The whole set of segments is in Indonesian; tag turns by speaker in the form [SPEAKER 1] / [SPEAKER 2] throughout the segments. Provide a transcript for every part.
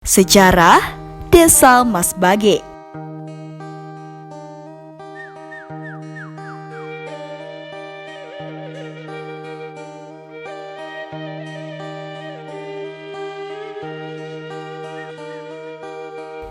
[SPEAKER 1] Sejarah Desa Mas Bage.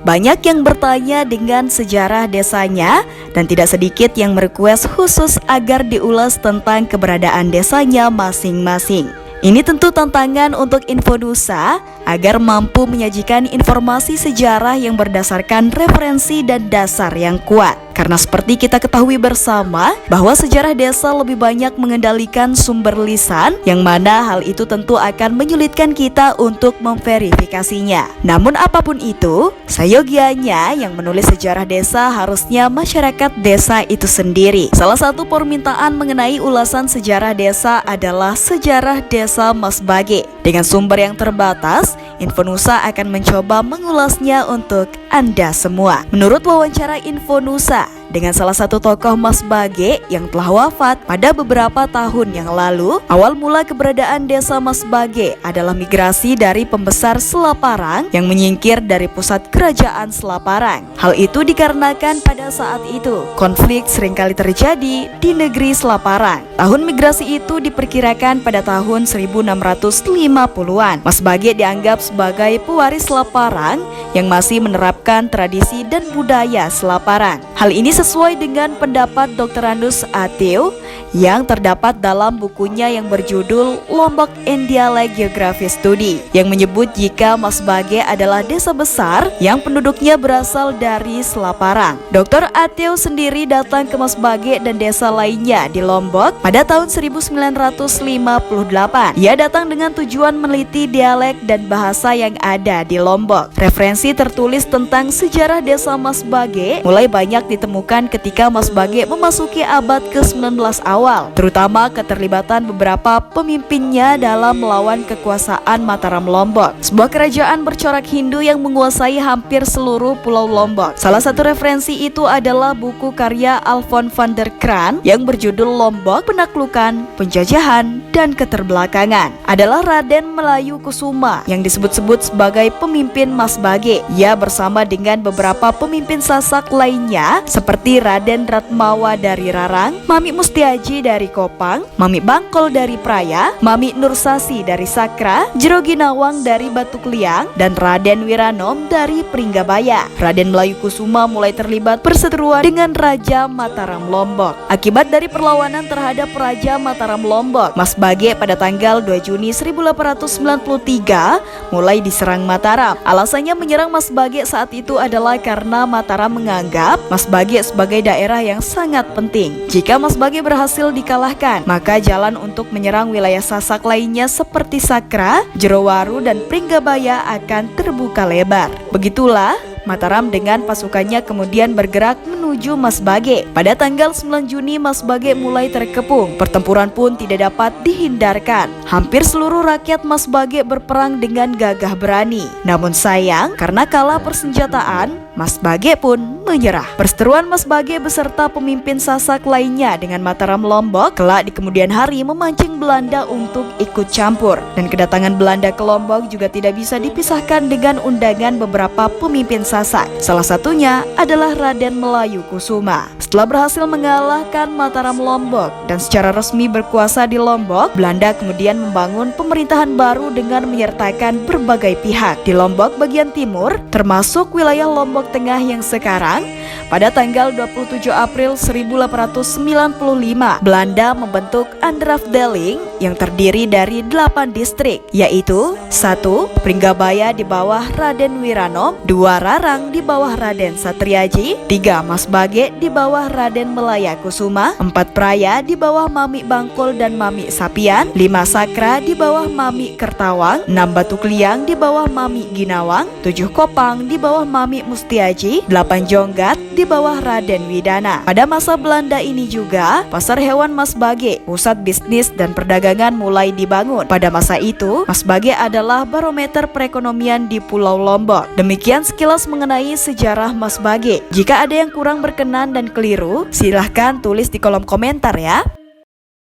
[SPEAKER 1] Banyak yang bertanya dengan sejarah desanya dan tidak sedikit yang merequest khusus agar diulas tentang keberadaan desanya masing-masing. Ini tentu tantangan untuk Infonusa agar mampu menyajikan informasi sejarah yang berdasarkan referensi dan dasar yang kuat. Karena seperti kita ketahui bersama bahwa sejarah desa lebih banyak mengendalikan sumber lisan, yang mana hal itu tentu akan menyulitkan kita untuk memverifikasinya. Namun apapun itu, seyogianya yang menulis sejarah desa harusnya masyarakat desa itu sendiri. Salah satu permintaan mengenai ulasan sejarah desa adalah sejarah desa Mas Bage. Dengan sumber yang terbatas, Infonusa akan mencoba mengulasnya untuk Anda semua. Menurut wawancara Infonusa dengan salah satu tokoh Mas Bage yang telah wafat pada beberapa tahun yang lalu, awal mula keberadaan desa Mas Bage adalah migrasi dari pembesar Selaparang yang menyingkir dari pusat kerajaan Selaparang. Hal itu dikarenakan pada saat itu konflik seringkali terjadi di negeri Selaparang. Tahun migrasi itu diperkirakan pada tahun 1650-an. Mas Bage dianggap sebagai pewaris Selaparang yang masih menerapkan tradisi dan budaya Selaparang. Hal ini sesuai dengan pendapat Dr. Andus Ateo yang terdapat dalam bukunya yang berjudul Lombok and Dialect Geography Study, yang menyebut jika Mas Bage adalah desa besar yang penduduknya berasal dari Selaparang. Dr. Ateo sendiri datang ke Mas Bage dan desa lainnya di Lombok pada tahun 1958. Ia datang dengan tujuan meneliti dialek dan bahasa yang ada di Lombok. Referensi tertulis tentang sejarah desa Mas Bage mulai banyak ditemukan ketika Mas Bage memasuki abad ke-19 awal, terutama keterlibatan beberapa pemimpinnya dalam melawan kekuasaan Mataram Lombok, sebuah kerajaan bercorak Hindu yang menguasai hampir seluruh pulau Lombok. Salah satu referensi itu adalah buku karya Alfons van der Kraan yang berjudul Lombok, Penaklukan, Penjajahan, dan Keterbelakangan. Adalah Raden Melayu Kusuma yang disebut-sebut sebagai pemimpin Mas Bage. Ia bersama dengan beberapa pemimpin Sasak lainnya seperti Raden Ratmawa dari Rarang, Mami Mustiaji dari Kopang, Mami Bangkol dari Praya, Mami Nursasi dari Sakra, Jerogi Nawang dari Batu Kliang, dan Raden Wiranom dari Pringgabaya. Raden Melayu Kusuma mulai terlibat perseteruan dengan Raja Mataram Lombok. Akibat dari perlawanan terhadap Raja Mataram Lombok, Mas Bage pada tanggal 2 Juni 1893 mulai diserang Mataram. Alasannya menyerang Mas Bage saat itu adalah karena Mataram menganggap Mas Bage sebagai daerah yang sangat penting. Jika Mas Bage berhasil dikalahkan, maka jalan untuk menyerang wilayah Sasak lainnya seperti Sakra, Jerowaru, dan Pringgabaya akan terbuka lebar. Begitulah Mataram dengan pasukannya kemudian bergerak menuju Mas Bage. Pada tanggal 9 Juni Mas Bage mulai terkepung. Pertempuran pun tidak dapat dihindarkan. Hampir seluruh rakyat Mas Bage berperang dengan gagah berani. Namun sayang, karena kalah persenjataan, Mas Bage pun menyerah. Perseteruan Mas Bage beserta pemimpin Sasak lainnya dengan Mataram Lombok kelak di kemudian hari memancing Belanda untuk ikut campur. Dan kedatangan Belanda ke Lombok juga tidak bisa dipisahkan dengan undangan beberapa pemimpin Sasak. Salah satunya adalah Raden Melayu Kusuma. Setelah berhasil mengalahkan Mataram Lombok dan secara resmi berkuasa di Lombok, Belanda kemudian membangun pemerintahan baru dengan menyertakan berbagai pihak. Di Lombok bagian timur, termasuk wilayah Lombok Tengah yang sekarang, pada tanggal 27 April 1895, Belanda membentuk Andraafdeling yang terdiri dari 8 distrik, yaitu 1. Pringgabaya di bawah Raden Wiranom, 2. Rarang di bawah Raden Satriaji, 3. Mas Bage di bawah Raden Melaya Kusuma, 4. Praya di bawah Mami Bangkol dan Mami Sapian, 5. Sakra di bawah Mami Kertawang, 6. Batu Kliang di bawah Mami Ginawang, 7. Kopang di bawah Mami Mustiaji, 8. Jonggat di bawah Raden Widana. Pada masa Belanda ini juga, pasar hewan Mas Bage, pusat bisnis dan perdagangan mulai dibangun. Pada masa itu, Mas Bage adalah barometer perekonomian di Pulau Lombok. Demikian sekilas mengenai sejarah Mas Bage. Jika ada yang kurang berkenan dan keliru, silahkan tulis di kolom komentar ya.